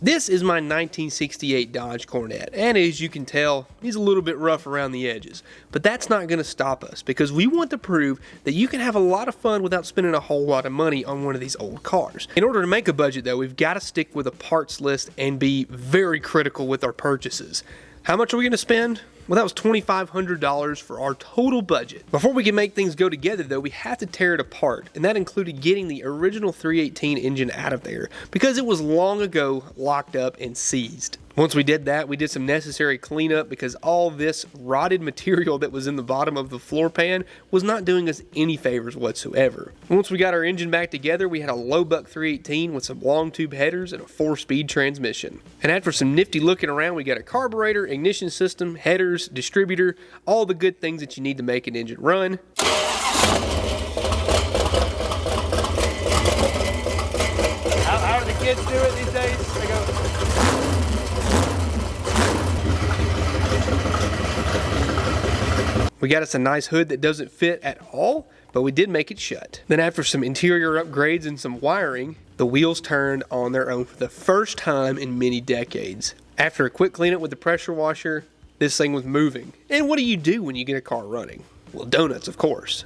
This is my 1968 Dodge Coronet, and as you can tell, he's a little bit rough around the edges. But that's not going to stop us, because we want to prove that you can have a lot of fun without spending a whole lot of money on one of these old cars. In order to make a budget though, we've got to stick with a parts list and be very critical with our purchases. How much are we going to spend? Well, that was $2,500 for our total budget. Before we can make things go together though, we have to tear it apart, and that included getting the original 318 engine out of there because it was long ago locked up and seized. Once we did that, we did some necessary cleanup because all this rotted material that was in the bottom of the floor pan was not doing us any favors whatsoever. Once we got our engine back together, we had a low buck 318 with some long tube headers and a 4-speed transmission. And after some nifty looking around, we got a carburetor, ignition system, headers, distributor, all the good things that you need to make an engine run. How do the kids do it these days? They go... We got us a nice hood that doesn't fit at all, but we did make it shut. Then after some interior upgrades and some wiring, the wheels turned on their own for the first time in many decades. After a quick cleanup with the pressure washer, this thing was moving. And what do you do when you get a car running? Well, donuts, of course.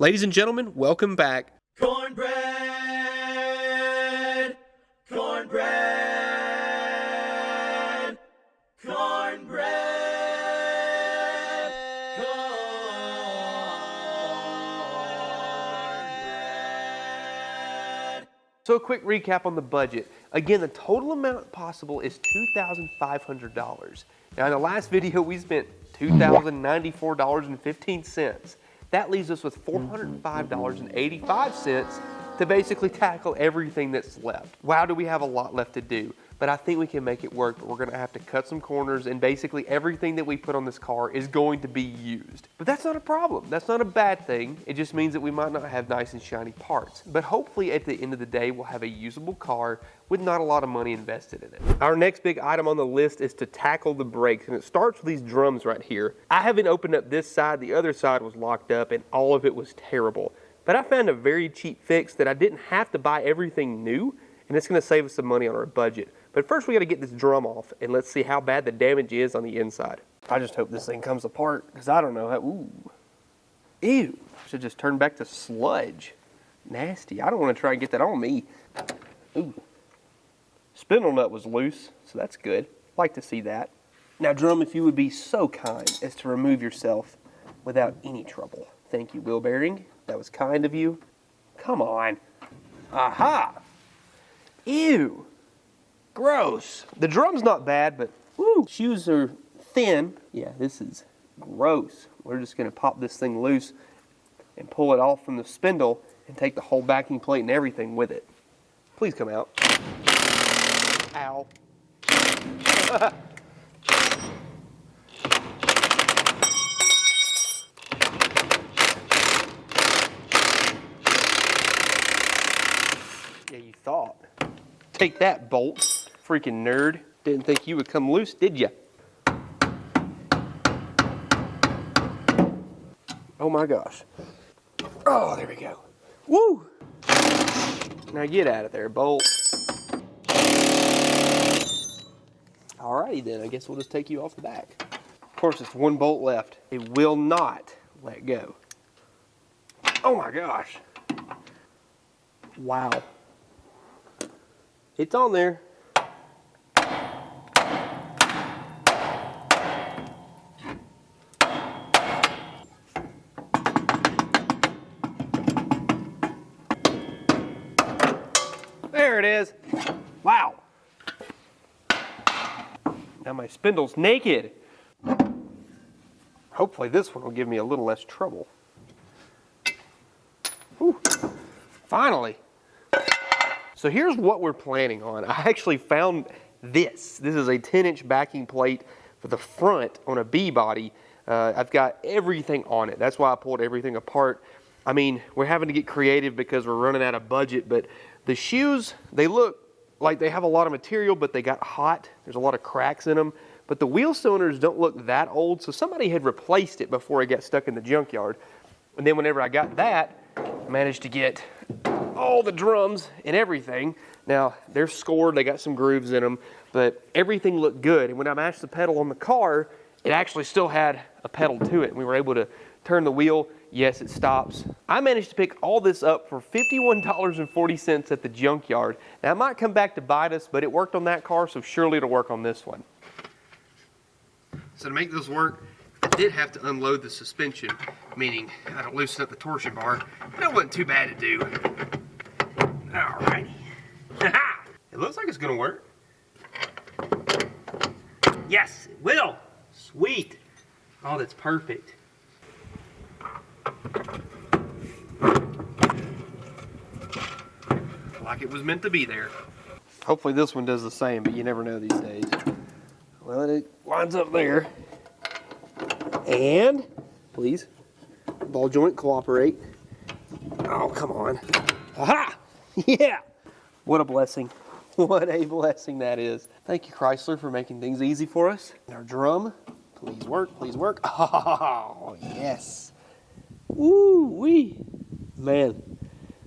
Ladies and gentlemen, welcome back. Cornbread, cornbread, cornbread, cornbread. So a quick recap on the budget. Again, the total amount possible is $2,500. Now in the last video, we spent $2,094.15. That leaves us with $405.85 to basically tackle everything that's left. Wow, do we have a lot left to do. But I think we can make it work, but we're gonna have to cut some corners, and basically everything that we put on this car is going to be used. But that's not a problem. That's not a bad thing. It just means that we might not have nice and shiny parts. But hopefully at the end of the day, we'll have a usable car with not a lot of money invested in it. Our next big item on the list is to tackle the brakes, and it starts with these drums right here. I haven't opened up this side. The other side was locked up, and all of it was terrible. But I found a very cheap fix that I didn't have to buy everything new, and it's gonna save us some money on our budget. But first we gotta get this drum off, and let's see how bad the damage is on the inside. I just hope this thing comes apart, because I don't know how, ooh. Ew, should just turn back to sludge. Nasty, I don't wanna try and get that on me. Ooh. Spindle nut was loose, so that's good. Like to see that. Now drum, if you would be so kind as to remove yourself without any trouble. Thank you, wheel bearing. That was kind of you. Come on. Aha! Ew. Gross. The drum's not bad, but woo, shoes are thin. Yeah, this is gross. We're just gonna pop this thing loose and pull it off from the spindle and take the whole backing plate and everything with it. Please come out. Ow. Yeah, you thought. Take that, bolt. Freaking nerd. Didn't think you would come loose, did ya? Oh my gosh. Oh, there we go. Woo! Now get out of there, bolt. Alrighty then, I guess we'll just take you off the back. Of course, it's one bolt left. It will not let go. Oh my gosh. Wow. It's on there. There it is. Wow. Now my spindle's naked. Hopefully this one will give me a little less trouble. Whew. Finally. So here's what we're planning on. I actually found this. This is a 10-inch backing plate for the front on a B body. I've got everything on it. That's why I pulled everything apart. I mean, we're having to get creative because we're running out of budget, but the shoes, they look like they have a lot of material, but they got hot. There's a lot of cracks in them. But the wheel cylinders don't look that old, so somebody had replaced it before it got stuck in the junkyard. And then whenever I got that, I managed to get all the drums and everything. Now, they're scored, they got some grooves in them, but everything looked good. And when I mashed the pedal on the car, it actually still had a pedal to it. We were able to turn the wheel. Yes, it stops. I managed to pick all this up for $51.40 at the junkyard. Now, it might come back to bite us, but it worked on that car, so surely it'll work on this one. So to make this work, I did have to unload the suspension, meaning I don't loosen up the torsion bar. That wasn't too bad to do. Alrighty. It looks like it's gonna work. Yes, it will. Sweet. Oh, that's perfect. Like it was meant to be there. Hopefully this one does the same, but you never know these days. Well, it lines up there. And, please, ball joint cooperate. Oh, come on. Aha! Yeah! What a blessing. What a blessing that is. Thank you, Chrysler, for making things easy for us. And our drum, please work, please work. Oh, yes. Woo-wee. Man,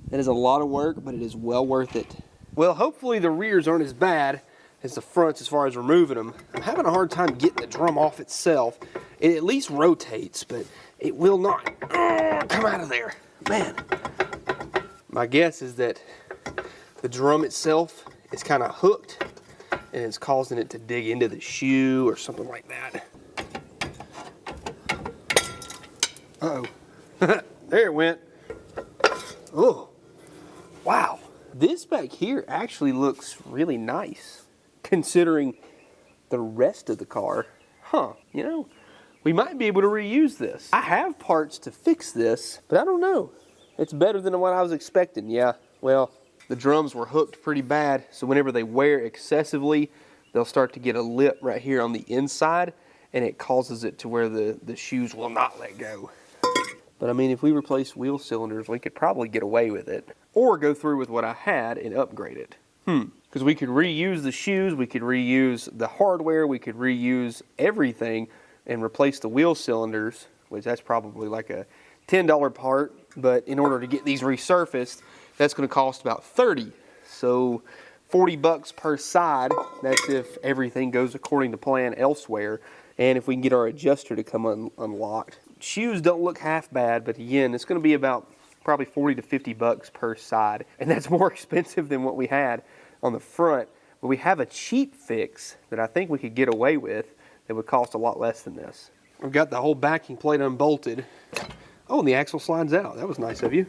that is a lot of work, but it is well worth it. Well, hopefully the rears aren't as bad as the fronts as far as removing them. I'm having a hard time getting the drum off itself. It at least rotates, but it will not come out of there. Man, my guess is that the drum itself is kind of hooked and it's causing it to dig into the shoe or something like that. Uh-oh. There it went. Oh, wow. This back here actually looks really nice, considering the rest of the car. Huh, you know, we might be able to reuse this. I have parts to fix this, but I don't know. It's better than what I was expecting. Yeah, well, the drums were hooked pretty bad, so whenever they wear excessively, they'll start to get a lip right here on the inside, and it causes it to where the shoes will not let go. But I mean, if we replace wheel cylinders, we could probably get away with it. Or go through with what I had and upgrade it. Because we could reuse the shoes, we could reuse the hardware, we could reuse everything and replace the wheel cylinders, which that's probably like a $10 part. But in order to get these resurfaced, that's going to cost about $30. So $40 per side. That's if everything goes according to plan elsewhere. And if we can get our adjuster to come unlocked. Shoes don't look half bad, but again, it's going to be about probably $40 to $50 per side. And that's more expensive than what we had on the front. But we have a cheap fix that I think we could get away with that would cost a lot less than this. We've got the whole backing plate unbolted. Oh, and the axle slides out. That was nice of you.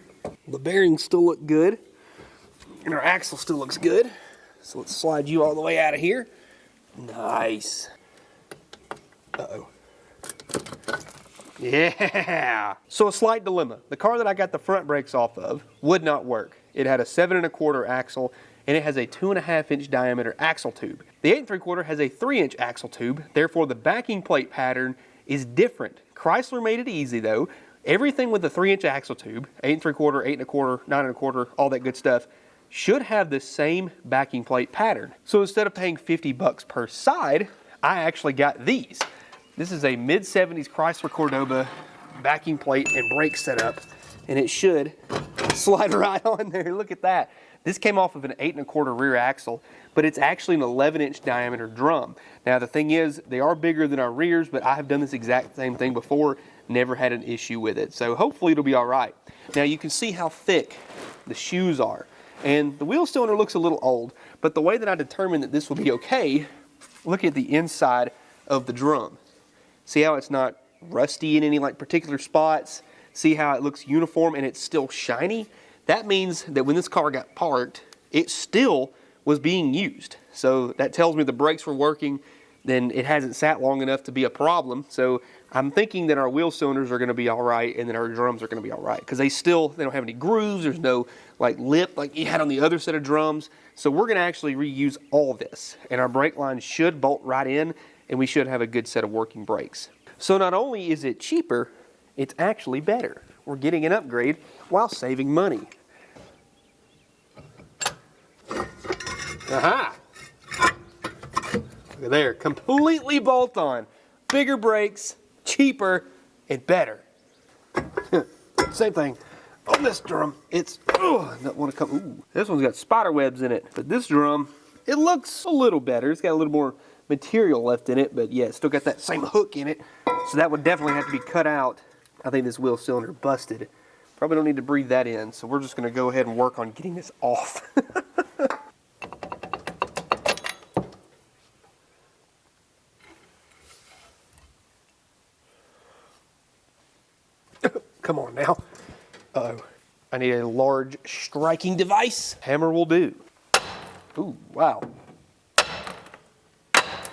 The bearings still look good. And our axle still looks good. So let's slide you all the way out of here. Nice. Uh-oh. Yeah. So a slight dilemma. The car that I got the front brakes off of would not work. It had a 7 1/4 axle and it has a 2.5 inch diameter axle tube. The 8 3/4 has a 3 inch axle tube. Therefore, the backing plate pattern is different. Chrysler made it easy though. Everything with the 3 inch axle tube, 8 3/4, 8 1/4, 9 1/4, all that good stuff, should have the same backing plate pattern. So instead of paying $50 per side, I actually got these. This is a mid-70s Chrysler Cordoba backing plate and brake setup, and it should slide right on there. Look at that. This came off of an 8 1/4 rear axle, but it's actually an 11 inch diameter drum. Now the thing is, they are bigger than our rears, but I have done this exact same thing before, never had an issue with it. So hopefully it'll be all right. Now you can see how thick the shoes are, and the wheel cylinder looks a little old, but the way that I determined that this will be okay, look at the inside of the drum. See how it's not rusty in any like particular spots? See how it looks uniform and it's still shiny? That means that when this car got parked, it still was being used. So that tells me the brakes were working, then it hasn't sat long enough to be a problem. So I'm thinking that our wheel cylinders are gonna be all right and that our drums are gonna be all right. Because they don't have any grooves, there's no like lip like you had on the other set of drums. So we're gonna actually reuse all this. And our brake line should bolt right in and we should have a good set of working brakes. So not only is it cheaper, it's actually better. we're getting an upgrade while saving money. Aha! Look at there, completely bolt-on. Bigger brakes, cheaper, and better. Same thing on this drum. It's, don't want to come, ooh. This one's got spider webs in it, but this drum, it looks a little better. It's got a little more material left in it, but yeah, it's still got that same hook in it. So that would definitely have to be cut out. I think this wheel cylinder busted. Probably don't need to breathe that in, so we're just gonna go ahead and work on getting this off. Come on now. Uh-oh. I need a large striking device. Hammer will do. Ooh, wow.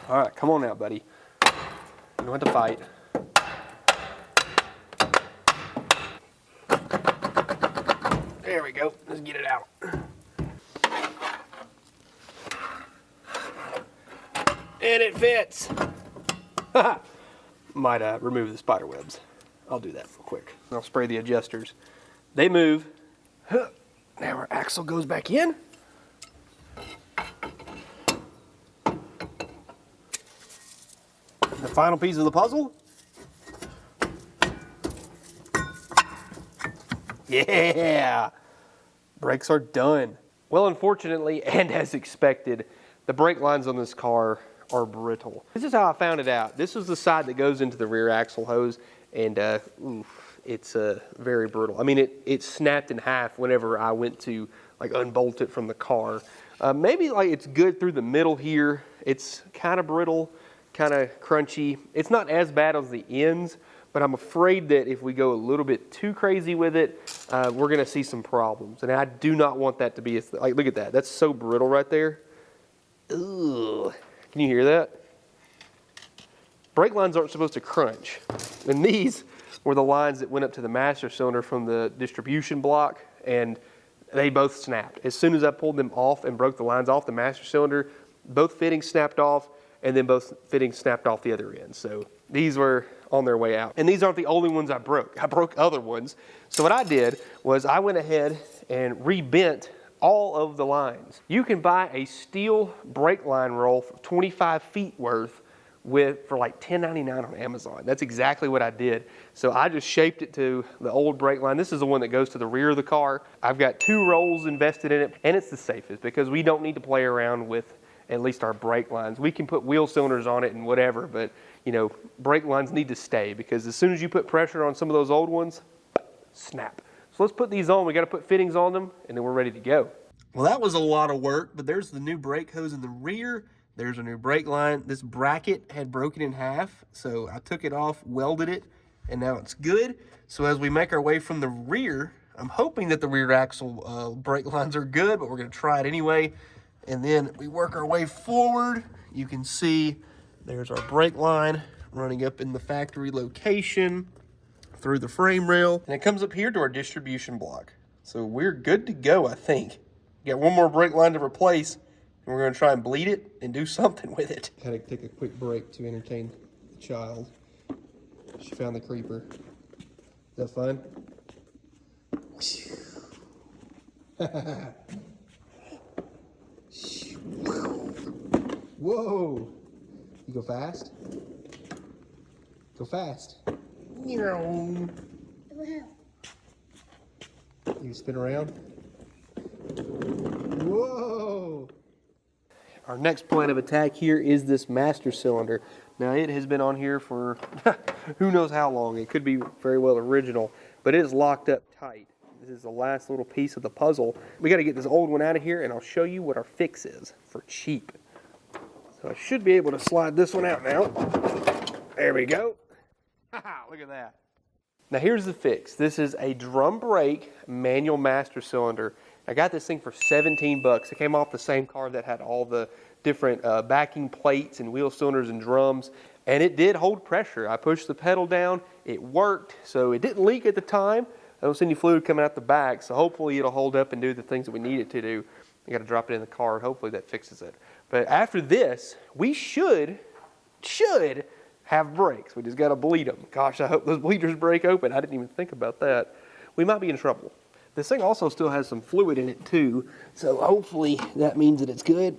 All right, come on now, buddy. You don't have to fight. There we go. Let's get it out. And it fits. Might remove the spider webs. I'll do that real quick. I'll spray the adjusters. They move. Now our axle goes back in. The final piece of the puzzle. Yeah! Brakes are done. Well, unfortunately, and as expected, the brake lines on this car are brittle. This is how I found it out. This is the side that goes into the rear axle hose, and it's very brittle. I mean, it snapped in half whenever I went to like unbolt it from the car. Maybe like it's good through the middle here. It's kind of brittle, kind of crunchy. It's not as bad as the ends, but I'm afraid that if we go a little bit too crazy with it, we're gonna see some problems. And I do not want that to be, like, look at that. That's so brittle right there. Ugh. Can you hear that? Brake lines aren't supposed to crunch. And these were the lines that went up to the master cylinder from the distribution block, and they both snapped. As soon as I pulled them off and broke the lines off the master cylinder, both fittings snapped off, and then both fittings snapped off the other end. So these were on their way out. And these aren't the only ones I broke. I broke other ones. So what I did was I went ahead and rebent all of the lines. You can buy a steel brake line roll for 25 feet worth for like $10.99 on Amazon. That's exactly what I did. So I just shaped it to the old brake line. This is the one that goes to the rear of the car. I've got 2 rolls invested in it, and it's the safest because we don't need to play around with at least our brake lines. We can put wheel cylinders on it and whatever, but you know, brake lines need to stay because as soon as you put pressure on some of those old ones, snap. So let's put these on. We got to put fittings on them, and then we're ready to go. Well, that was a lot of work, but there's the new brake hose in the rear. There's a new brake line. This bracket had broken in half, so I took it off, welded it, and now it's good. So as we make our way from the rear, I'm hoping that the rear axle brake lines are good, but we're going to try it anyway. And then we work our way forward. You can see there's our brake line running up in the factory location through the frame rail. And it comes up here to our distribution block. So we're good to go, I think. Got one more brake line to replace, and we're going to try and bleed it and do something with it. Had to take a quick break to entertain the child. She found the creeper. Is that fun? Whoa! You go fast? Go fast. You spin around? Whoa! Our next plan of attack here is this master cylinder. Now it has been on here for who knows how long. It could be very well original, but it is locked up tight. This is the last little piece of the puzzle. We got to get this old one out of here, and I'll show you what our fix is for cheap. So I should be able to slide this one out now. There we go. Look at that. Now here's the fix. This is a drum brake manual master cylinder. I got this thing for 17 bucks. It came off the same car that had all the different backing plates and wheel cylinders and drums, and it did hold pressure. I pushed the pedal down, it worked, so it didn't leak at the time. I don't see any fluid coming out the back, so hopefully it'll hold up and do the things that we need it to do. We got to drop it in the car, and hopefully that fixes it. But after this, we should have brakes. We just got to bleed them. Gosh, I hope those bleeders break open. I didn't even think about that. we might be in trouble. This thing also still has some fluid in it too, so hopefully that means that it's good.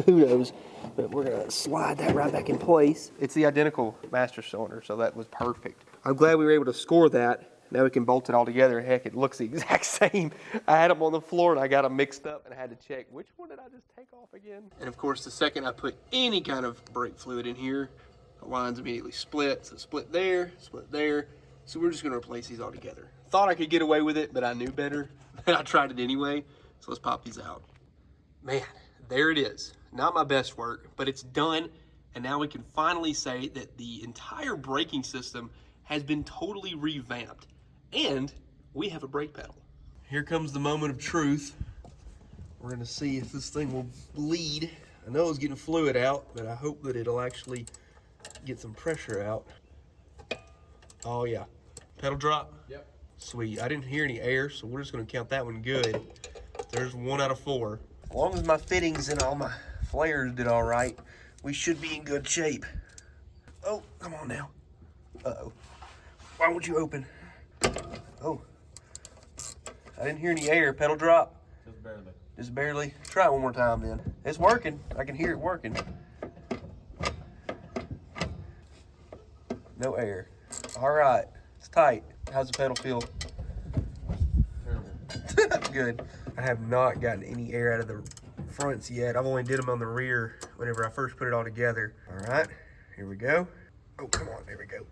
Who knows? But we're gonna slide that right back in place. It's the identical master cylinder, so that was perfect. I'm glad we were able to score that. Now we can bolt it all together. Heck, it looks the exact same. I had them on the floor and I got them mixed up and I had to check which one did I just take off again. And of course, the second I put any kind of brake fluid in here, the lines immediately split. So split there, split there. So we're just gonna replace these all together. Thought I could get away with it, but I knew better. I tried it anyway. So let's pop these out. Man, there it is. Not my best work, but it's done. And now we can finally say that the entire braking system has been totally revamped. And we have a brake pedal. Here comes the moment of truth. We're gonna see if this thing will bleed. I know it's getting fluid out, but I hope that it'll actually get some pressure out. Oh yeah, pedal drop? Yep. Sweet, I didn't hear any air, so we're just gonna count that one good. There's 1 out of 4. As long as my fittings and all my flares did all right, we should be in good shape. Oh, come on now. Uh-oh. Why won't you open? Oh, I didn't hear any air. Pedal drop? Just barely. Just barely? Try it one more time then. It's working. I can hear it working. No air. All right, it's tight. How's the pedal feel? Terrible. Good. I have not gotten any air out of the fronts yet. I've only did them on the rear whenever I first put it all together. All right, here we go. Oh, come on, there we go.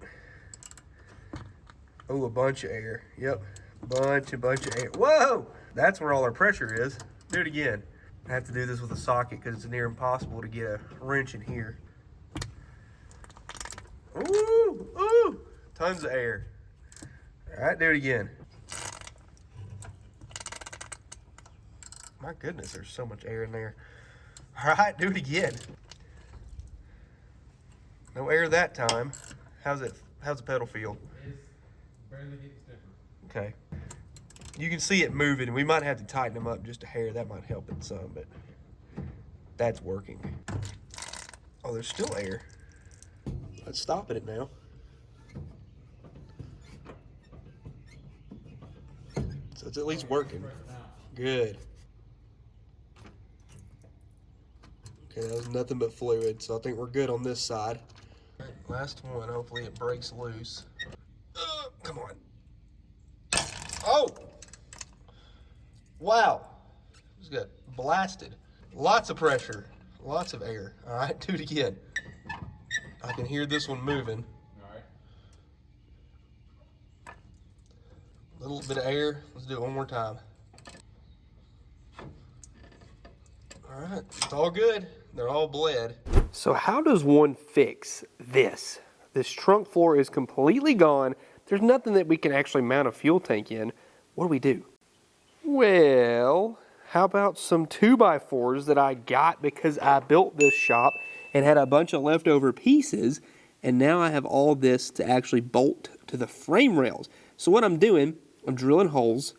Oh, a bunch of air. Yep, bunch of air. Whoa, that's where all our pressure is. Do it again. I have to do this with a socket because it's near impossible to get a wrench in here. Ooh, ooh, tons of air. All right, do it again. My goodness, there's so much air in there. All right, do it again. No air that time. How's the pedal feel? Barely getting stiffer. Okay. You can see it moving. We might have to tighten them up just a hair. That might help it some, but that's working. Oh, there's still air. Let's stop it now. So it's at least working. Good. Okay, that was nothing but fluid, so I think we're good on this side. Last one, hopefully it breaks loose. Come on. Oh! Wow. Just got blasted. Lots of pressure. Lots of air. All right, do it again. I can hear this one moving. All right. A little bit of air. Let's do it one more time. All right, it's all good. They're all bled. So how does one fix this? This trunk floor is completely gone. There's nothing that we can actually mount a fuel tank in. What do? Well, how about some 2x4s that I got because I built this shop and had a bunch of leftover pieces, and now I have all this to actually bolt to the frame rails. So what I'm doing, I'm drilling holes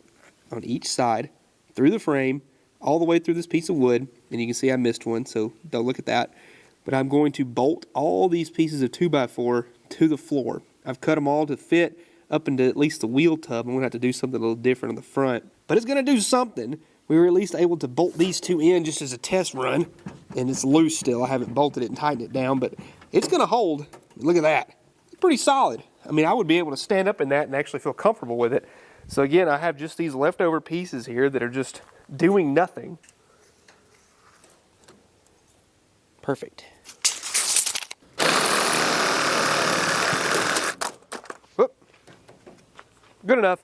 on each side through the frame, all the way through this piece of wood, and you can see I missed one, so don't look at that. But I'm going to bolt all these pieces of 2x4 to the floor. I've cut them all to fit up into at least the wheel tub. I'm going to have to do something a little different on the front. But it's going to do something. We were at least able to bolt these two in just as a test run. And it's loose still. I haven't bolted it and tightened it down, but it's going to hold. Look at that. It's pretty solid. I mean, I would be able to stand up in that and actually feel comfortable with it. So again, I have just these leftover pieces here that are just doing nothing. Perfect. Whoop. Good enough.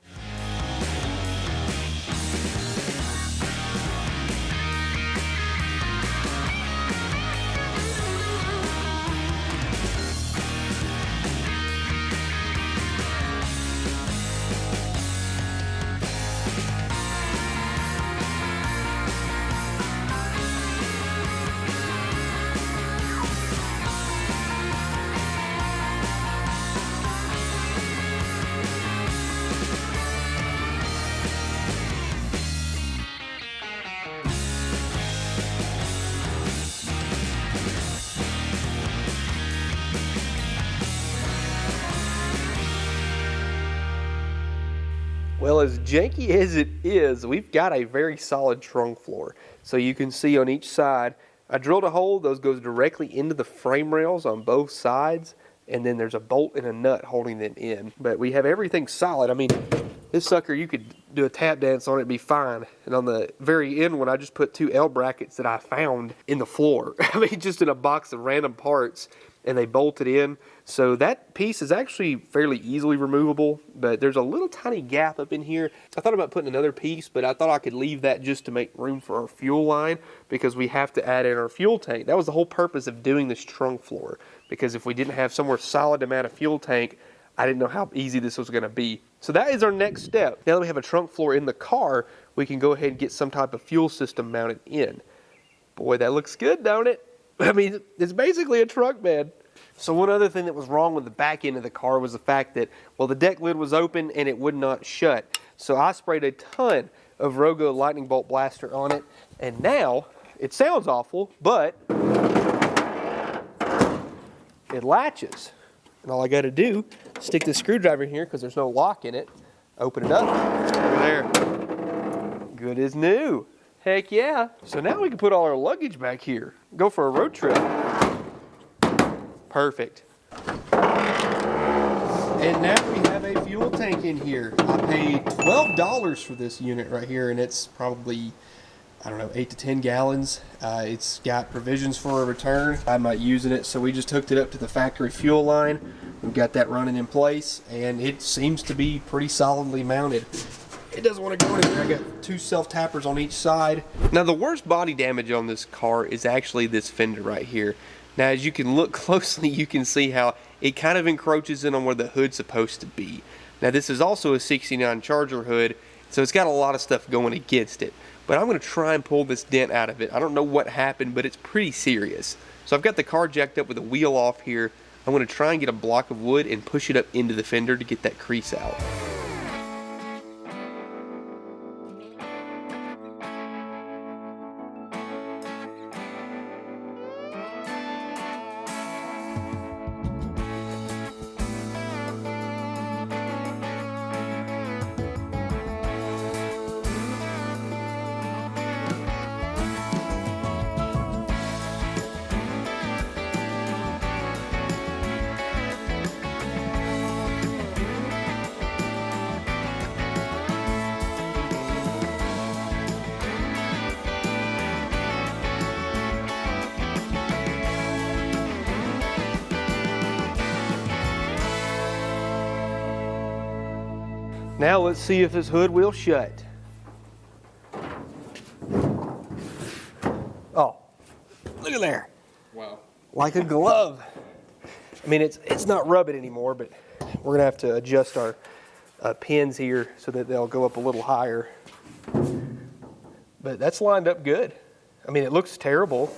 Well, as janky as it is, we've got a very solid trunk floor. So you can see on each side, I drilled a hole, those goes directly into the frame rails on both sides, and then there's a bolt and a nut holding them in. But we have everything solid. I mean, this sucker, you could do a tap dance on it, be fine. And on the very end one, I just put 2 L brackets that I found in the floor. I mean, just in a box of random parts, and they bolted in. So that piece is actually fairly easily removable, but there's a little tiny gap up in here. I thought about putting another piece, but I thought I could leave that just to make room for our fuel line, because we have to add in our fuel tank. That was the whole purpose of doing this trunk floor, because if we didn't have somewhere solid to mount a fuel tank, I didn't know how easy this was going to be. So that is our next step. Now that we have a trunk floor in the car, we can go ahead and get some type of fuel system mounted in. Boy, that looks good, don't it? I mean, it's basically a truck bed. So one other thing that was wrong with the back end of the car was the fact that, well, the deck lid was open and it would not shut. So I sprayed a ton of Rogo lightning bolt blaster on it, and now it sounds awful, but it latches. And all I got to do is stick the screwdriver in here, because there's no lock in it, open it up, over there. Good as new. Heck yeah. So now we can put all our luggage back here, go for a road trip. Perfect. And now we have a fuel tank in here. I paid $12 for this unit right here, and it's probably, I don't know, 8 to 10 gallons. It's got provisions for a return. I'm not using it, so we just hooked it up to the factory fuel line. We've got that running in place, and it seems to be pretty solidly mounted. It doesn't want to go anywhere. I got 2 self-tappers on each side. Now, the worst body damage on this car is actually this fender right here. Now, as you can look closely, you can see how it kind of encroaches in on where the hood's supposed to be. Now, this is also a 69 Charger hood, so it's got a lot of stuff going against it. But I'm going to try and pull this dent out of it. I don't know what happened, but it's pretty serious. So I've got the car jacked up with the wheel off here. I'm going to try and get a block of wood and push it up into the fender to get that crease out. Now let's see if this hood will shut. Oh, look at there. Wow. Like a glove. I mean, it's not rubbing anymore, but we're gonna have to adjust our pins here so that they'll go up a little higher. But that's lined up good. I mean, it looks terrible,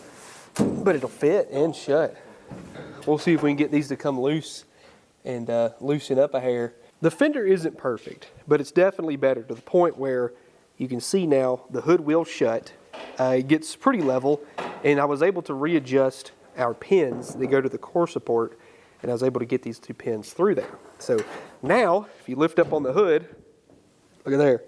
but it'll fit and shut. We'll see if we can get these to come loose and loosen up a hair. The fender isn't perfect, but it's definitely better, to the point where you can see now the hood will shut. It gets pretty level, and I was able to readjust our pins. They go to the core support, and I was able to get these 2 pins through there. So now, if you lift up on the hood, look at there.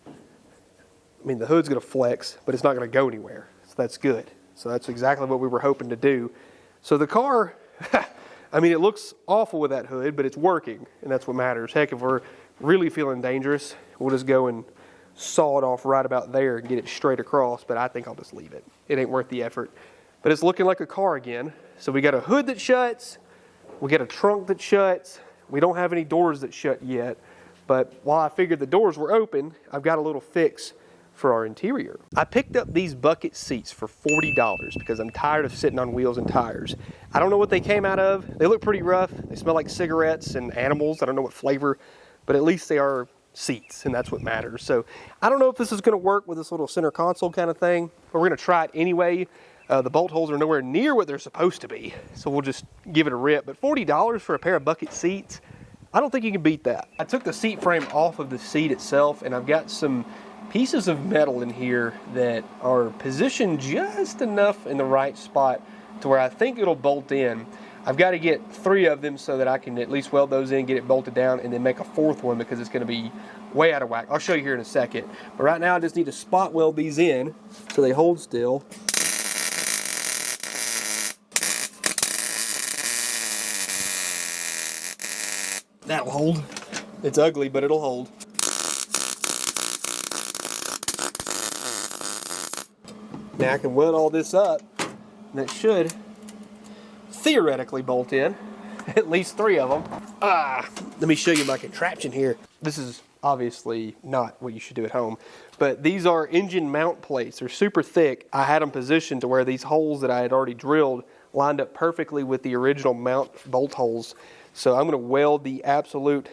I mean, the hood's going to flex, but it's not going to go anywhere. So that's good. So that's exactly what we were hoping to do. So the car, I mean, it looks awful with that hood, but it's working, and that's what matters. Heck, if we're really feeling dangerous, we'll just go and saw it off right about there and get it straight across, but I think I'll just leave it. It ain't worth the effort. But it's looking like a car again. So we got a hood that shuts, we got a trunk that shuts, we don't have any doors that shut yet, but while I figured the doors were open, I've got a little fix for our interior. I picked up these bucket seats for $40 because I'm tired of sitting on wheels and tires. I don't know what they came out of. They look pretty rough. They smell like cigarettes and animals. I don't know what flavor, but at least they are seats, and that's what matters. So I don't know if this is going to work with this little center console kind of thing, but we're going to try it anyway. The bolt holes are nowhere near what they're supposed to be, so we'll just give it a rip. But $40 for a pair of bucket seats, I don't think you can beat that. I took the seat frame off of the seat itself, and I've got some pieces of metal in here that are positioned just enough in the right spot to where I think it'll bolt in. I've got to get 3 of them so that I can at least weld those in, get it bolted down, and then make a 4th one because it's going to be way out of whack. I'll show you here in a second. But right now I just need to spot weld these in so they hold still. That'll hold. It's ugly, but it'll hold. Now I can weld all this up, and that should theoretically bolt in. At least 3 of them. Let me show you my contraption here. This is obviously not what you should do at home, but these are engine mount plates. They're super thick. I had them positioned to where these holes that I had already drilled lined up perfectly with the original mount bolt holes. So I'm going to weld the absolute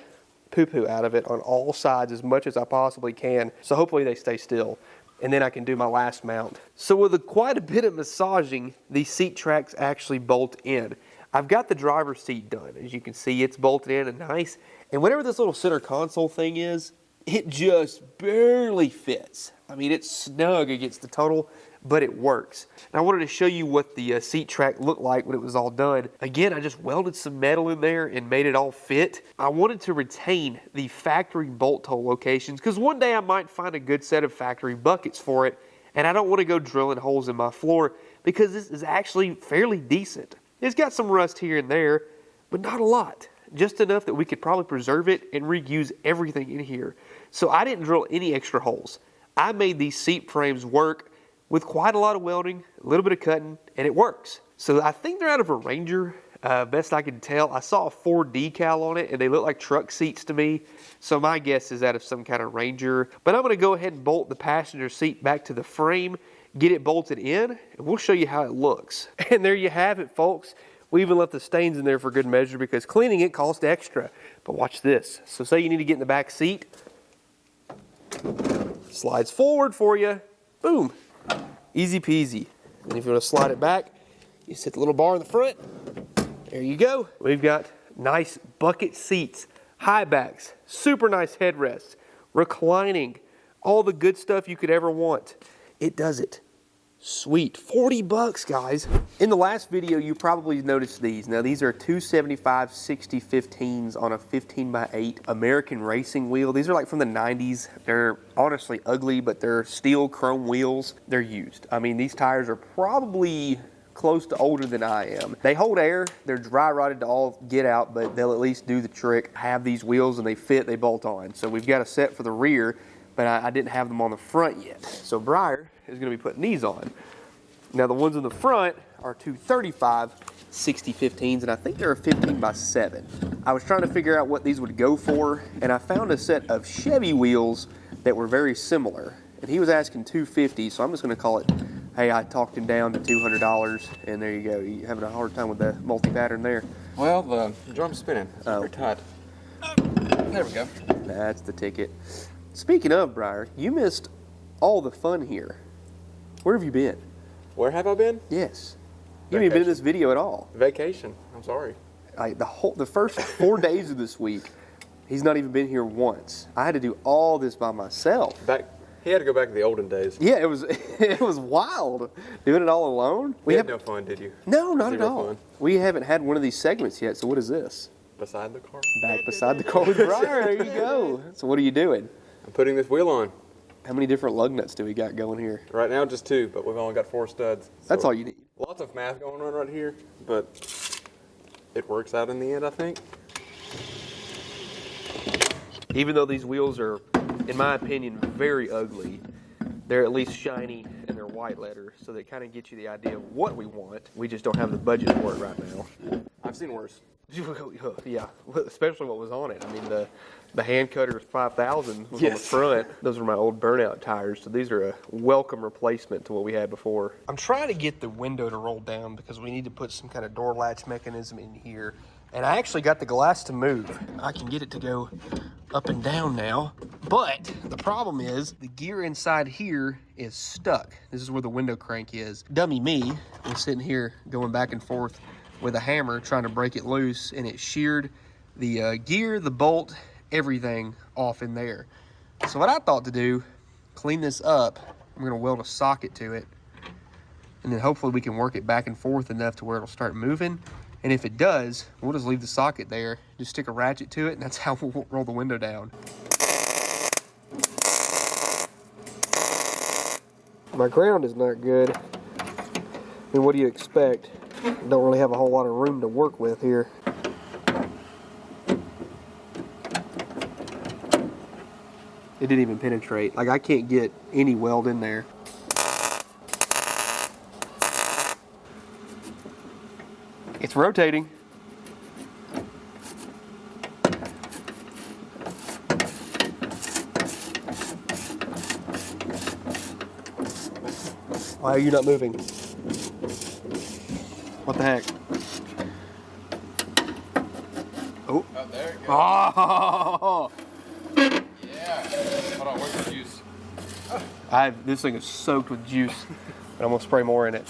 poo-poo out of it on all sides as much as I possibly can. So hopefully they stay still. And then I can do my last mount. So with quite a bit of massaging, these seat tracks actually bolt in. I've got the driver's seat done. As you can see, it's bolted in and nice. And whatever this little center console thing is, it just barely fits. I mean, it's snug against the total, but it works. And I wanted to show you what the seat track looked like when it was all done. Again, I just welded some metal in there and made it all fit. I wanted to retain the factory bolt hole locations because one day I might find a good set of factory buckets for it, and I don't want to go drilling holes in my floor because this is actually fairly decent. It's got some rust here and there, but not a lot. Just enough that we could probably preserve it and reuse everything in here. So I didn't drill any extra holes. I made these seat frames work with quite a lot of welding, a little bit of cutting, and it works. So I think they're out of a Ranger, best I can tell. I saw a Ford decal on it, and they look like truck seats to me. So my guess is out of some kind of Ranger. But I'm going to go ahead and bolt the passenger seat back to the frame, get it bolted in, and we'll show you how it looks. And there you have it, folks. We even left the stains in there for good measure because cleaning it cost extra. But watch this. So say you need to get in the back seat. Slides forward for you. Boom. Easy peasy. And if you want to slide it back, you set the little bar in the front. There you go. We've got nice bucket seats, high backs, super nice headrests, reclining, all the good stuff you could ever want. It does it. Sweet. 40 bucks, guys. In the last video, you probably noticed these. Now, these are 275 60-15s on a 15x8 American racing wheel. These are like from the 90s. They're honestly ugly, but they're steel chrome wheels. They're used. I mean, these tires are probably close to older than I am. They hold air. They're dry rotted to all get out, but they'll at least do the trick. I have these wheels and they fit, they bolt on. So we've got a set for the rear, but I didn't have them on the front yet. So Briar is going to be putting these on. Now the ones in the front are 235 60-15s, and I think they're a 15x7. I was trying to figure out what these would go for, and I found a set of Chevy wheels that were very similar. And he was asking $250, so I'm just going to call it, hey, I talked him down to $200, and there you go. You having a hard time with the multi-pattern there? Well, the drum's spinning. It's very tight. There we go. That's the ticket. Speaking of, Briar, you missed all the fun here. Where have you been? Where have I been? Yes. You haven't even been in this video at all. Vacation. I'm sorry. Like the first 4 days of this week, he's not even been here once. I had to do all this by myself. He had to go back to the olden days. Yeah, it was wild doing it all alone. We had no fun, did you? No, not at Zero all. fun. We haven't had one of these segments yet. So what is this? Beside the car. Back beside the car with Briar. There you go. So what are you doing? I'm putting this wheel on. How many different lug nuts do we got going here? Right now, just 2, but we've only got 4 studs. That's all you need. Lots of math going on right here, but it works out in the end, I think. Even though these wheels are, in my opinion, very ugly, they're at least shiny and they're white leather, so they kind of get you the idea of what we want. We just don't have the budget for it right now. I've seen worse. Yeah, especially what was on it. I mean, the hand cutter 5000 was on the Yes. front. Those are my old burnout tires, so these are a welcome replacement to what we had before. I'm trying to get the window to roll down because we need to put some kind of door latch mechanism in here. And I actually got the glass to move. I can get it to go up and down now. But the problem is the gear inside here is stuck. This is where the window crank is. Dummy me was sitting here going back and forth with a hammer trying to break it loose, and it sheared the gear, the bolt, everything off in there. So what I thought to do, clean this up. I'm gonna weld a socket to it, and then hopefully we can work it back and forth enough to where it'll start moving. And if it does, we'll just leave the socket there, just stick a ratchet to it, and that's how we'll roll the window down. My ground is not good. I mean, what do you expect? Don't really have a whole lot of room to work with here. It didn't even penetrate. Like, I can't get any weld in there. It's rotating. Why are you not moving? What the heck? Oh. Oh, there it goes. Oh! Yeah. Hold on, where's the juice? This thing is soaked with juice, and I'm gonna spray more in it.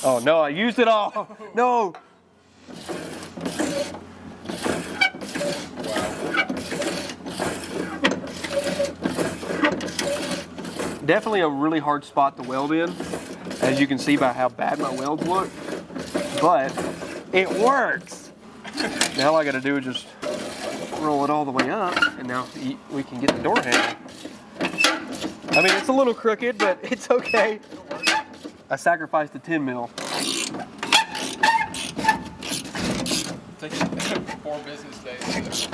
Oh no, I used it all. No. Definitely a really hard spot to weld in, as you can see by how bad my welds look, but it works. Now all I gotta do is just roll it all the way up, and now we can get the door handle. I mean, it's a little crooked, but it's okay. I sacrificed the 10 mil. Take 4 business days.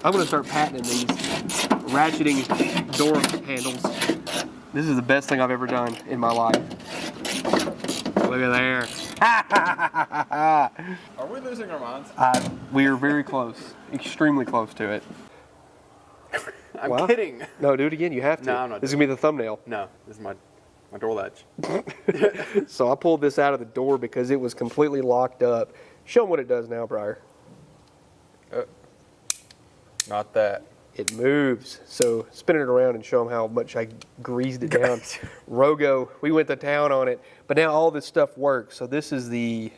I'm gonna start patenting these ratcheting door handles. This is the best thing I've ever done in my life. Look at there. Are we losing our minds? We are very close, extremely close to it. I'm kidding. No, do it again. You have to. No, I'm not This is gonna be the thumbnail. No, this is my door latch. So I pulled this out of the door because it was completely locked up. Show them what it does now, Briar. Not that. It moves. So spin it around and show them how much I greased it down. Rogo, we went to town on it. But now all this stuff works. So this is the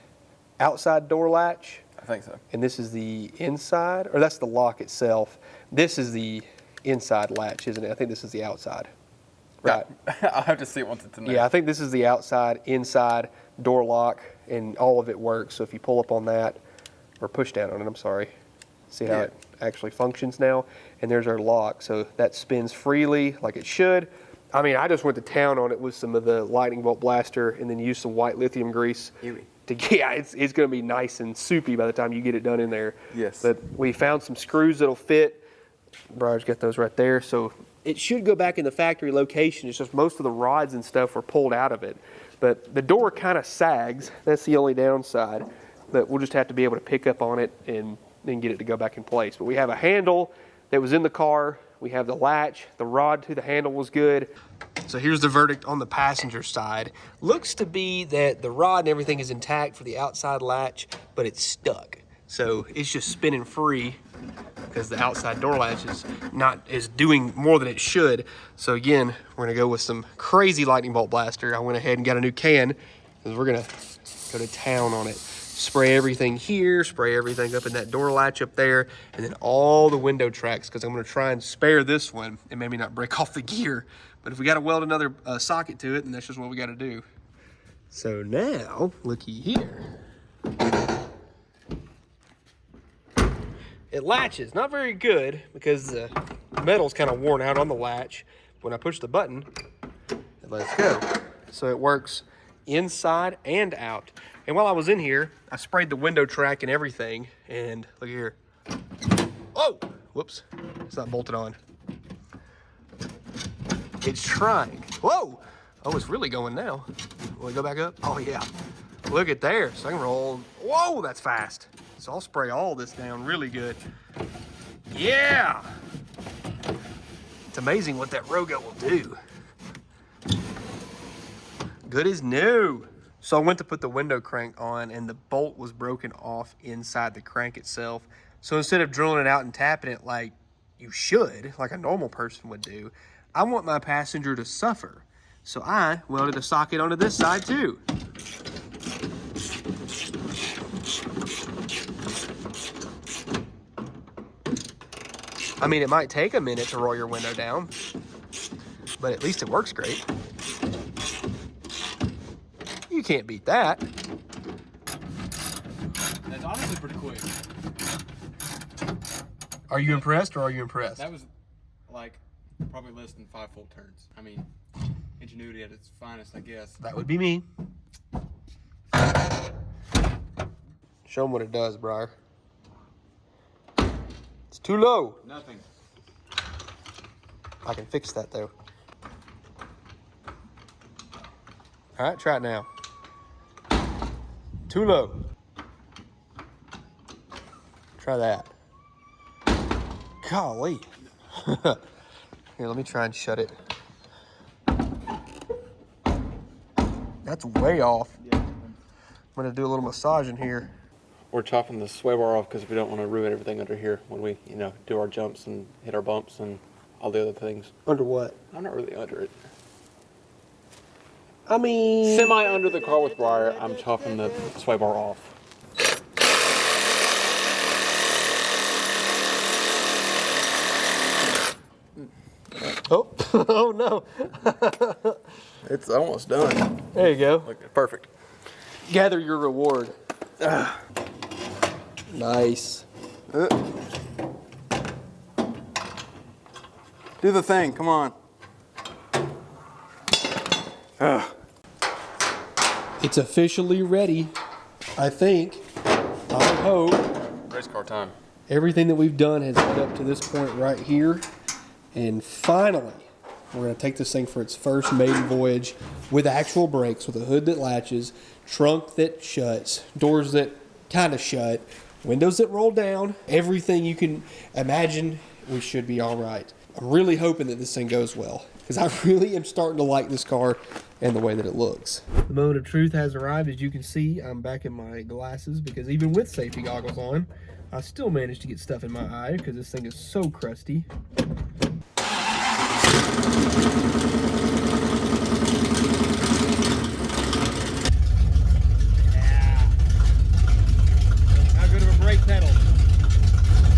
outside door latch. I think so. And this is the inside, or that's the lock itself. This is the inside latch, isn't it? I think this is the outside. Right. I'll have to see it once it's in there. Yeah, I think this is the outside, inside door lock, and all of it works. So if you pull up on that, or push down on it, I'm sorry. See how it actually functions now? And there's our lock. So that spins freely like it should. I mean, I just went to town on it with some of the lightning bolt blaster and then used some white lithium grease. Yeah, it's going to be nice and soupy by the time you get it done in there. Yes. But we found some screws that'll fit. Briar's got those right there. So it should go back in the factory location. It's just most of the rods and stuff were pulled out of it. But the door kind of sags. That's the only downside. But we'll just have to be able to pick up on it and then get it to go back in place. But we have a handle that was in the car. We have the latch. The rod to the handle was good. So here's the verdict on the passenger side. Looks to be that the rod and everything is intact for the outside latch, but it's stuck. So it's just spinning free because the outside door latch is doing more than it should. So again, we're gonna go with some crazy lightning bolt blaster. I went ahead and got a new can because we're gonna go to town on it. Spray everything here, spray everything up in that door latch up there, and then all the window tracks, because I'm going to try and spare this one and maybe not break off the gear. But if we got to weld another socket to it, then that's just what we got to do. So now, looky here. It latches, not very good, because the metal's kind of worn out on the latch. When I push the button, it lets go. So it works inside and out. And while I was in here, I sprayed the window track and everything, and look here. Oh, whoops, it's not bolted on. It's trying. Whoa, oh, it's really going now. Will it go back up? Oh yeah, look at there, so I can roll. Whoa, that's fast. So I'll spray all this down really good. Yeah, it's amazing what that Rogo will do. Good as new. So I went to put the window crank on and the bolt was broken off inside the crank itself. So instead of drilling it out and tapping it like you should, like a normal person would do, I want my passenger to suffer. So I welded a socket onto this side too. I mean, it might take a minute to roll your window down, but at least it works great. You can't beat that. That's honestly pretty quick. Are you impressed or are you impressed? That was like probably less than 5 full turns. I mean, ingenuity at its finest, I guess. That would be me. Show them what it does, Briar. It's too low. Nothing. I can fix that though. All right, try it now. Too low. Try that. Golly. Here, let me try and shut it. That's way off. I'm gonna do a little massage in here. We're chopping the sway bar off because we don't want to ruin everything under here when we, you know, do our jumps and hit our bumps and all the other things. Under what? I'm not really under it. I mean... Semi under the car with Briar, I'm chopping the sway bar off. Oh, oh no. It's almost done. There you go. Look, perfect. Gather your reward. Nice. Do the thing, come on. It's officially ready, I think. I hope. Race car time. Everything that we've done has led up to this point right here. And finally, we're going to take this thing for its first maiden voyage with actual brakes, with a hood that latches, trunk that shuts, doors that kind of shut, windows that roll down, everything you can imagine. We should be all right. I'm really hoping that this thing goes well, because I really am starting to like this car and the way that it looks. The moment of truth has arrived. As you can see, I'm back in my glasses, because even with safety goggles on, I still managed to get stuff in my eye because this thing is so crusty. How good of a brake pedal?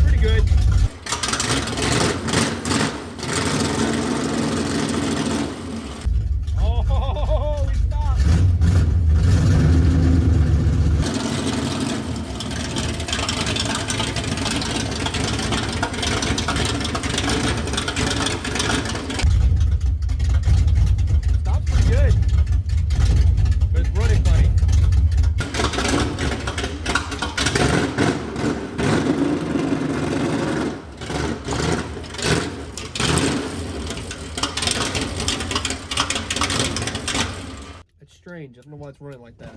Pretty good. Oh, we stopped. Stops pretty good, but it's running funny. It's strange. I don't know why it's running like that.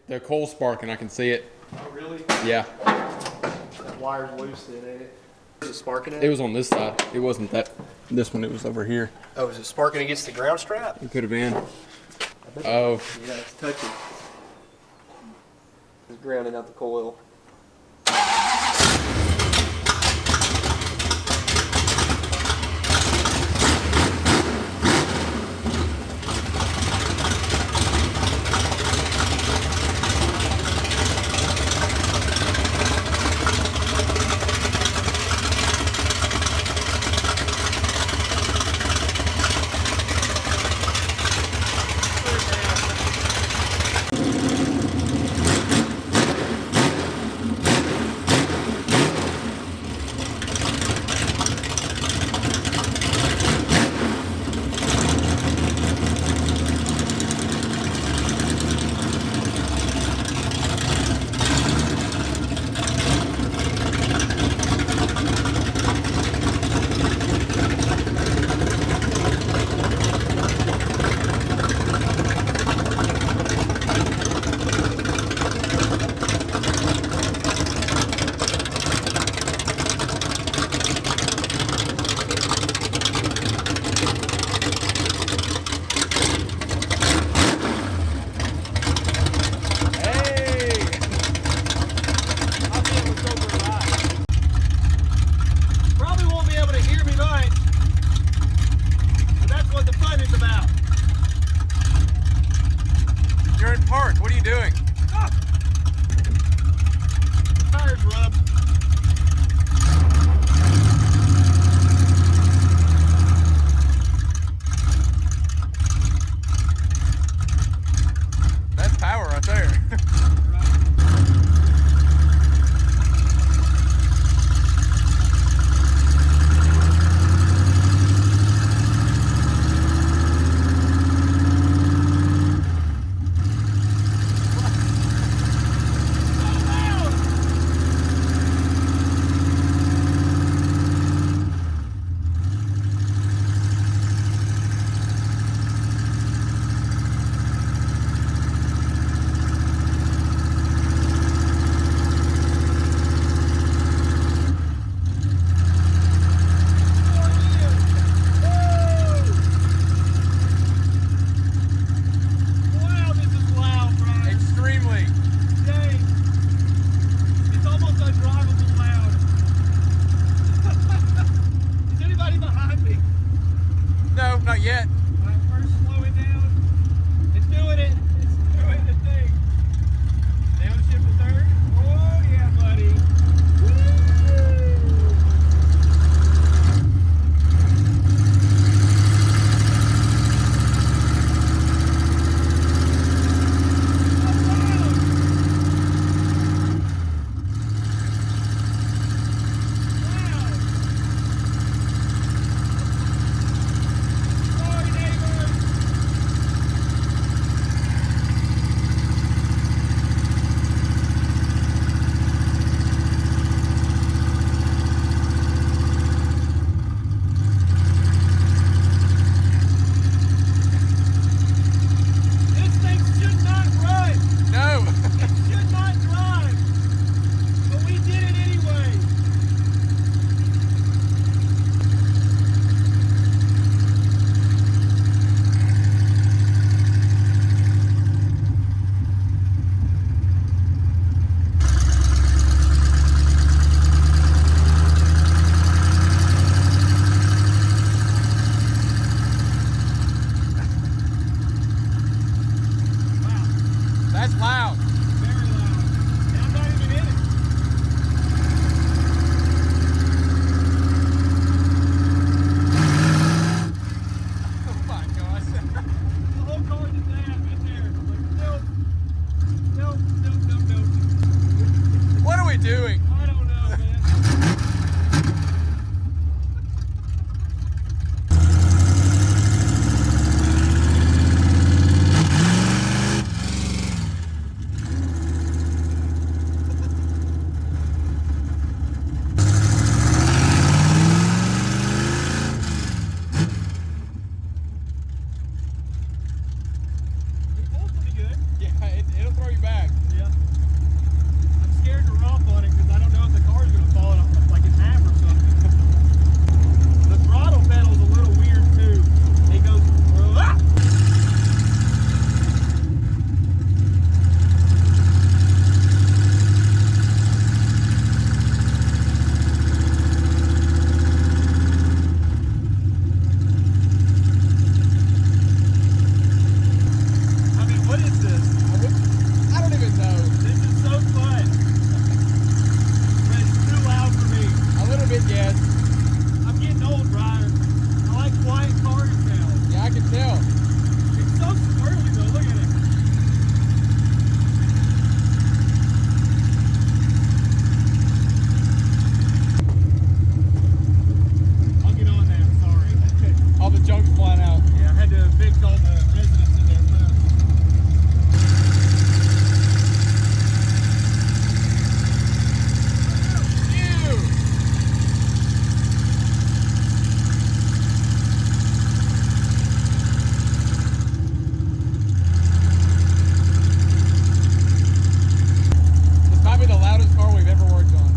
The coal's sparking, I can see it. Oh, really? Yeah. That wire's loose then, ain't it? Is it sparking It was on this side. It wasn't this one, it was over here. Oh, is it sparking against the ground strap? It could have been. Oh. Yeah, it's touching. It's grounding out the coil. not yet. When I first slow it down, it's doing it. It's doing the thing. Downshift to third. Oh yeah, buddy. That's loud. Very loud. And I'm not even in it. Oh my gosh. The whole car just laughed right there. I'm like, nope. What are we doing? I don't know, man. It pulls pretty good. Yeah, it'll throw you back. Yeah. I'm scared to romp on it because I don't know if the car's going to fall off like in half or something. The throttle pedal's a little weird too. It goes, ah! I mean, what is this? I don't even know. This is so fun. But it's too loud for me. A little bit, yes. I'm getting old, Ryder. I like quiet cars now. Yeah, I can tell. It's so squirrely though, look at it. I'll get on that, sorry. All the junk's flying out. Yeah, I had to evict all the residents in there first. Ew. This might be the loudest car we've ever worked on.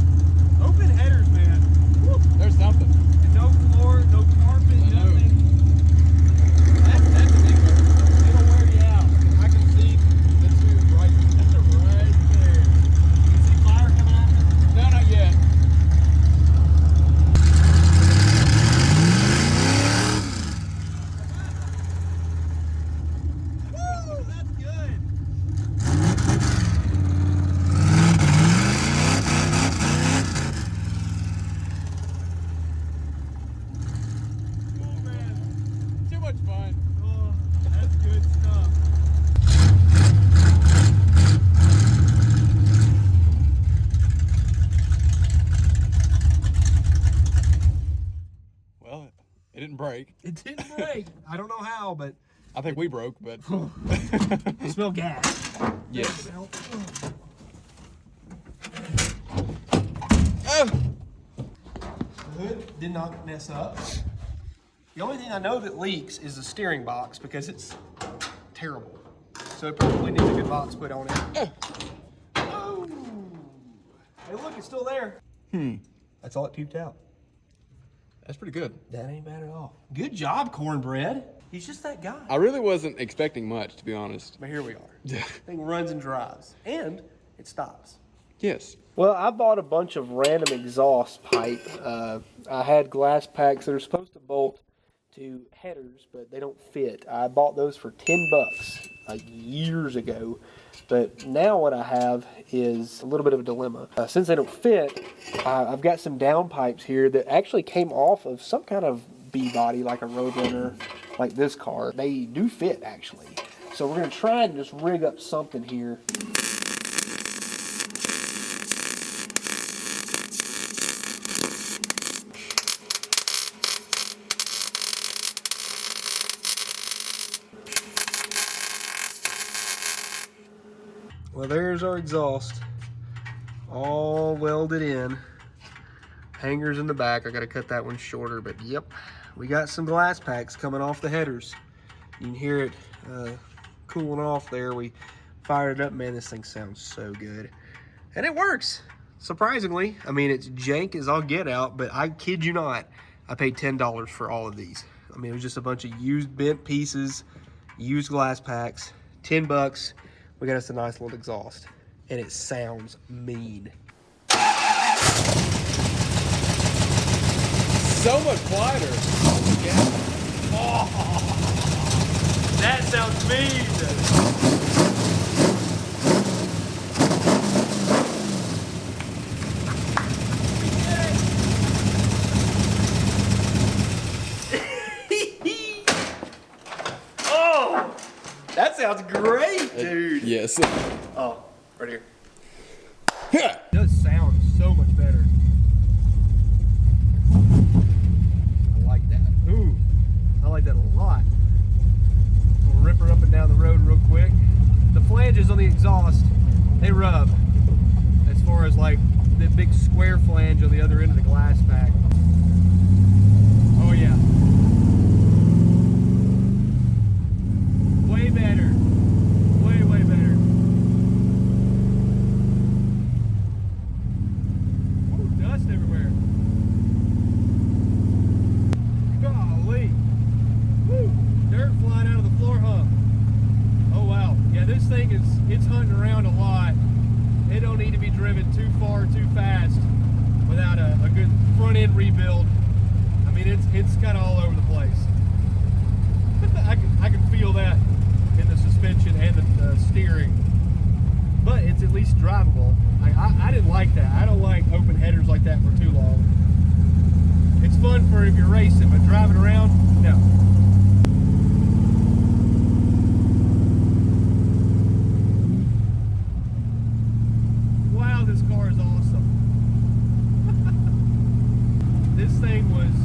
Open headers, man. Woo. There's something. And no floor, no carpet, I know. nothing. That's a big one. It'll wear you out. I can see the two right. That's right there. You see fire coming out of it? No, not yet. Woo! That's good. Cornbread. Too much fun. Oh, that's good stuff. Well, it didn't break. It didn't break. I don't know how, but I think we broke, but I smell gas. yes. The hood did not mess up. The only thing I know that leaks is the steering box because it's terrible. So it probably needs a good box put on it. Oh. Hey, look, it's still there. That's all it puked out. That's pretty good. That ain't bad at all. Good job, Cornbread. He's just that guy. I really wasn't expecting much, to be honest. But here we are. Thing runs and drives. And it stops. Yes. Well, I bought a bunch of random exhaust pipe. I had glass packs that are supposed to bolt to headers, but they don't fit. I bought those for $10 like years ago, but now what I have is a little bit of a dilemma. Since they don't fit, I've got some down pipes here that actually came off of some kind of B body, like a Roadrunner, like this car. They do fit actually. So we're gonna try and just rig up something here. Well, there's our exhaust, all welded in. Hangers in the back. I gotta cut that one shorter, but yep, we got some glass packs coming off the headers. You can hear it cooling off there. We fired it up. Man, this thing sounds so good. And it works, surprisingly. I mean, it's jank as I'll get out, but I kid you not, I paid $10 for all of these. I mean, it was just a bunch of used bent pieces, used glass packs, $10. We got us a nice little exhaust, and it sounds mean. So much quieter. Yeah. Oh, that sounds mean. Oh, that sounds great, dude. Yes. Oh, right here. Yeah. It does sound so much better. I like that. Ooh, I like that a lot. We'll rip her up and down the road real quick. The flanges on the exhaust, they rub. As far as like the big square flange on the other end of the glass pack. Oh yeah. Way better. Way better. Oh, dust everywhere. Golly. Woo. Dirt flying out of the floor hump. Oh wow. Yeah, this thing it's hunting around a lot. It don't need to be driven too far, too fast without a good front end rebuild. I mean, it's kind of all over the place. I can feel that in the suspension and the steering, but it's at least drivable. I didn't like that. I don't like open headers like that for too long. It's fun for if you're racing, but driving around, no. Wow, this car is awesome. This thing was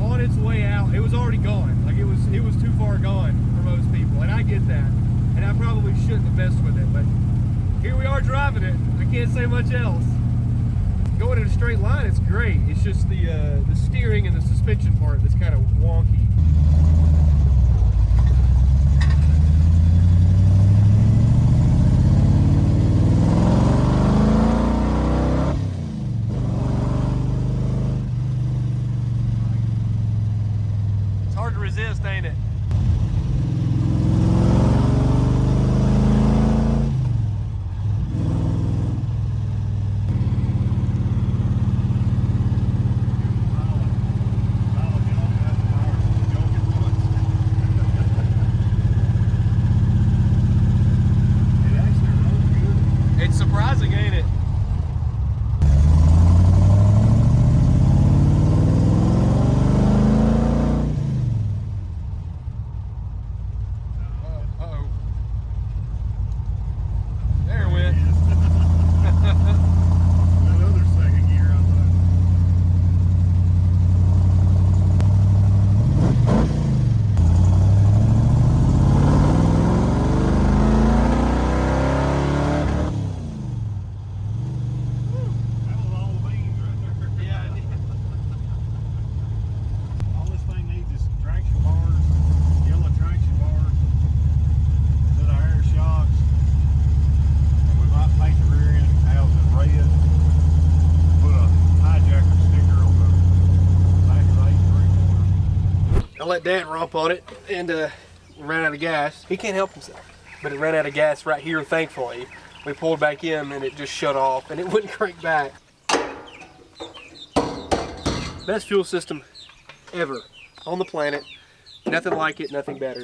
on its way out. It was already gone. Like it was too far gone for most people, and I get that. And I probably shouldn't have messed with it, but here we are driving it. I can't say much else. Going in a straight line, it's great. It's just the steering and the suspension part that's kind of wonky. It's hard to resist, ain't it? It's surprising, ain't it? Uh-oh. There it went. Another second gear, I thought. That was all the beans right there. Yeah. All this thing needs is traction bars, yellow traction bars, set of air shocks, and we might paint the rear end housing red. Put a hijacker sticker on the back of the 8 3/4. I let Dad romp on it and ran out of gas. He can't help himself, but it ran out of gas right here, thankfully. We pulled back in and it just shut off and it wouldn't crank back. Best fuel system ever. on the planet. Nothing like it, nothing better.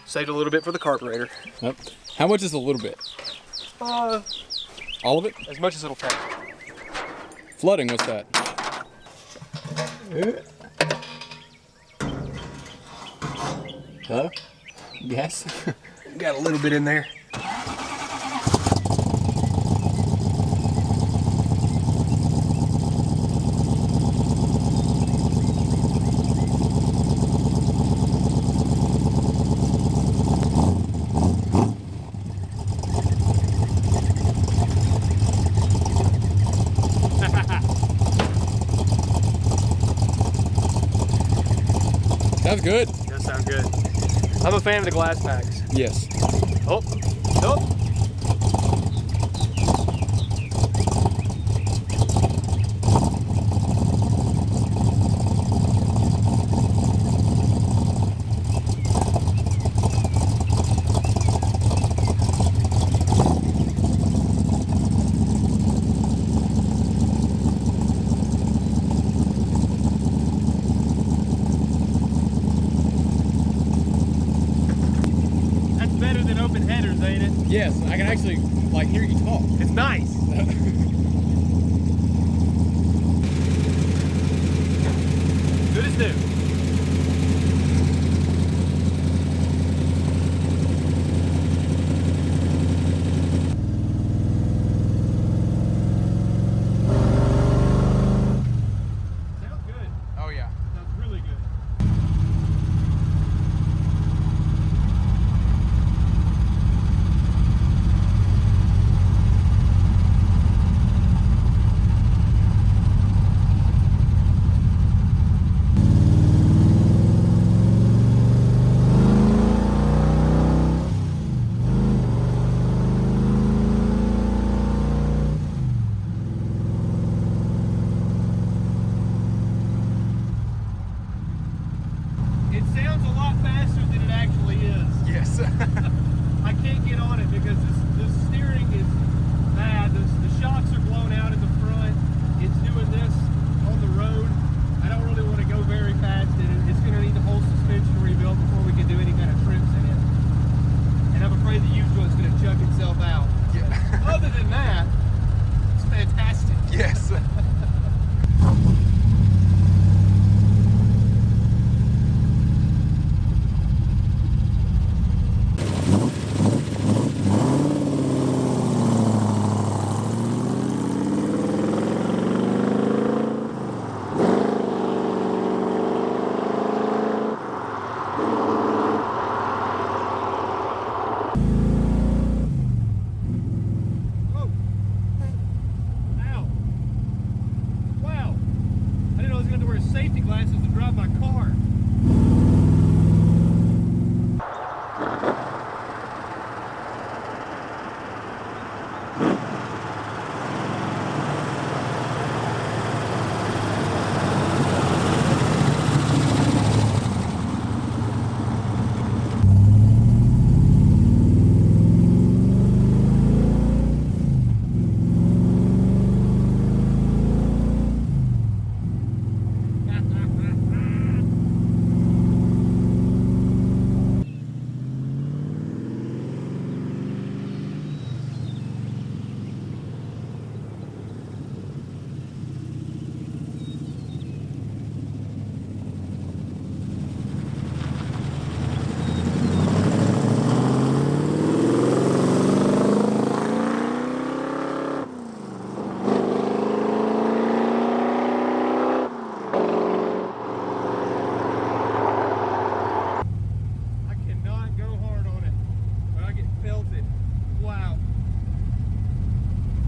Saved a little bit for the carburetor. Yep. How much is a little bit? All of it? As much as it'll take. Flooding, what's that? Hello? Yes? Got a little bit in there. Sounds good. Does sound good. I'm a fan of the glass packs. Yes. Oh, oh. That's better than open headers, ain't it? Yes, I can actually like hear you talk. It's nice. Good as new. Sounds good. Oh yeah. Sounds really good. It sounds a lot faster than it actually is. Yes. I can't get on it because this steering is bad. The shocks are blown out in the front. It's doing this on the road. I don't really want to go very fast in it. It's going to need the whole suspension rebuilt before we can do any kind of trips in it. And I'm afraid the used one's going to chuck itself out. Yeah. Other than that, it's fantastic. Yes. Oh. Ow. Wow. I didn't know I was going to wear safety glasses to drive my car. I cannot go hard on it, but I get belted. Wow.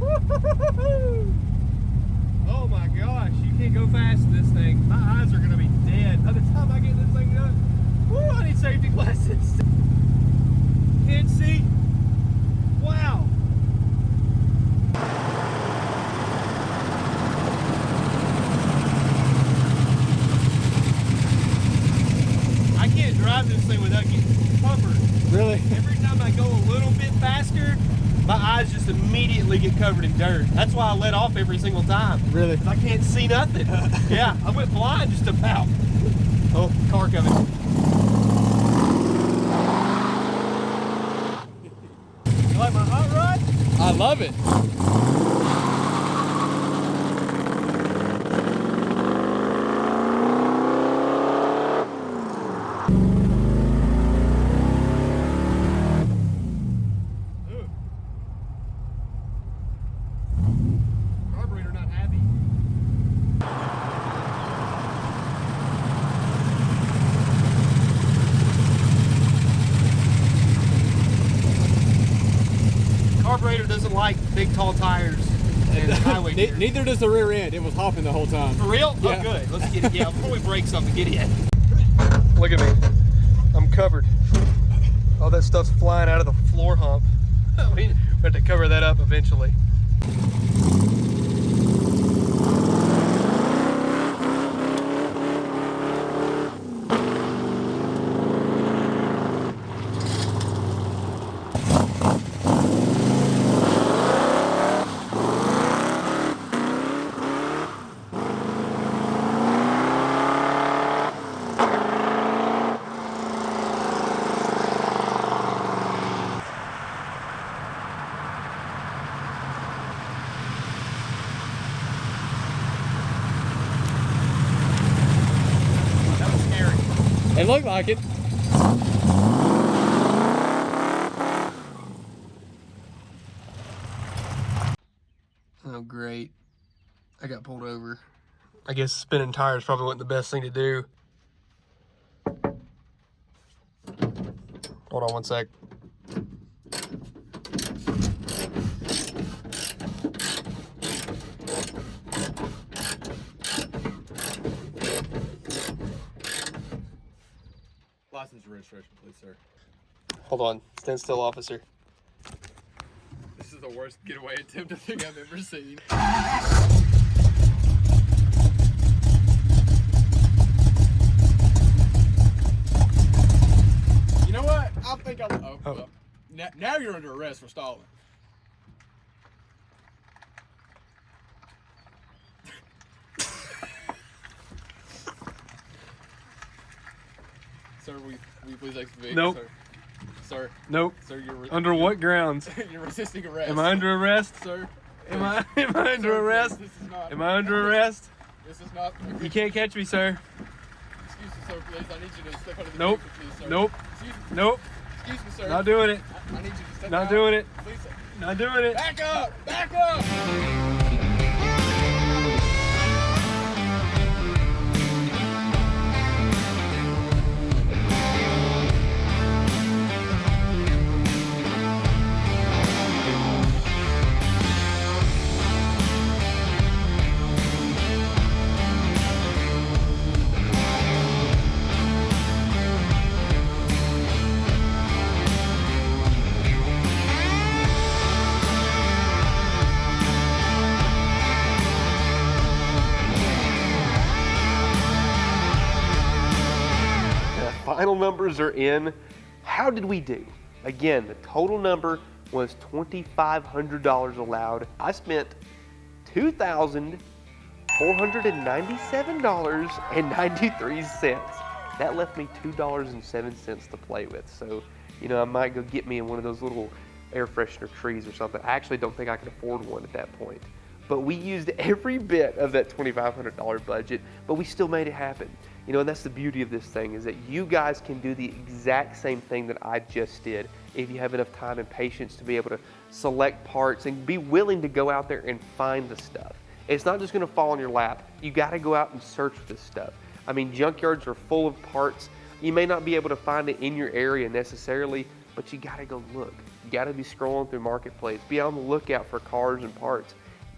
Woo-hoo-hoo-hoo! Oh my gosh, you can't go fast in this thing. My eyes are gonna be dead by the time I get this thing done. Woo, I need safety glasses. Can't see. Wow. I can't drive this thing without getting covered. Really? Every time I go a little bit faster, my eyes just immediately get covered in dirt. That's why I let off every single time. Really? Because I can't see nothing. Yeah, I went blind just about. Oh, car coming. You like my hot rod? I love it. Carburetor not happy. Carburetor doesn't like big tall tires and highway gear. Neither does the rear end. It was hopping the whole time. For real? Yeah. Oh, good. Let's get it. Yeah, before we break something, get it. Look at me. I'm covered. All that stuff's flying out of the floor hump. We have to cover that up eventually. That was scary. It looked like it. Oh, great. I got pulled over. I guess spinning tires probably wasn't the best thing to do. Hold on one sec. License and registration, please, sir. Hold on. Stand still, officer. This is the worst getaway attempt I think I've ever seen. You know what? I think I'm. Oh, Oh. well. Now you're under arrest for stalling. Sir, will you please exit the vehicle, Nope. sir? Sir, Nope. sir, Under what grounds? you're resisting arrest. Am I under arrest? Sir? Am I under Sir, arrest? This is not. Am I under arrest? This is not. You can't catch me, sir. Excuse me, sir, please. I need you to step out of the Nope. vehicle, please, sir. Nope. Excuse me. Nope. Excuse me, sir. Not doing it. I need you to step Not out. doing it. Please, sir. Not doing it. Back up! Back up! Final numbers are in. How did we do? Again, the total number was $2,500 allowed. I spent $2,497.93. That left me $2.07 to play with. So, you know, I might go get me in one of those little air freshener trees or something. I actually don't think I could afford one at that point. But we used every bit of that $2,500 budget, but we still made it happen. You know, and that's the beauty of this thing, is that you guys can do the exact same thing that I just did if you have enough time and patience to be able to select parts and be willing to go out there and find the stuff. It's not just gonna fall in your lap. You gotta go out and search for this stuff. I mean, junkyards are full of parts. You may not be able to find it in your area necessarily, but you gotta go look. You gotta be scrolling through Marketplace, be on the lookout for cars and parts.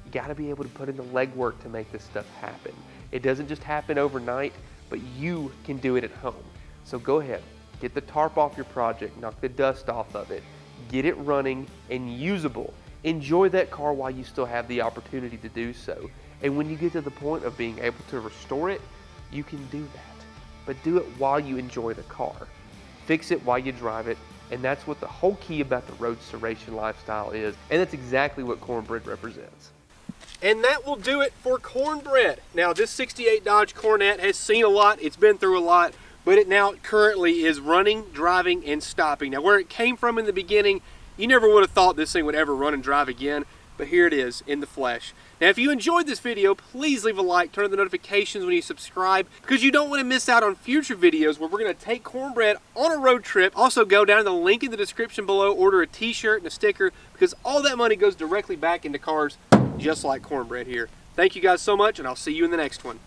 You gotta be able to put in the legwork to make this stuff happen. It doesn't just happen overnight, but you can do it at home. So go ahead, get the tarp off your project, knock the dust off of it, get it running and usable. Enjoy that car while you still have the opportunity to do so. And when you get to the point of being able to restore it, you can do that. But do it while you enjoy the car. Fix it while you drive it, And that's what the whole key about the roadster racing lifestyle is. And that's exactly what Cornbread represents. And that will do it for Cornbread. Now, this 68 Dodge Coronet has seen a lot, it's been through a lot, but it now currently is running, driving, and stopping. Now, where it came from in the beginning, you never would have thought this thing would ever run and drive again, but here it is in the flesh. Now, if you enjoyed this video, please leave a like, turn on the notifications when you subscribe, because you don't want to miss out on future videos where we're going to take Cornbread on a road trip. Also, go down to the link in the description below, order a t-shirt and a sticker, because all that money goes directly back into cars just like Cornbread here. Thank you guys so much, and I'll see you in the next one.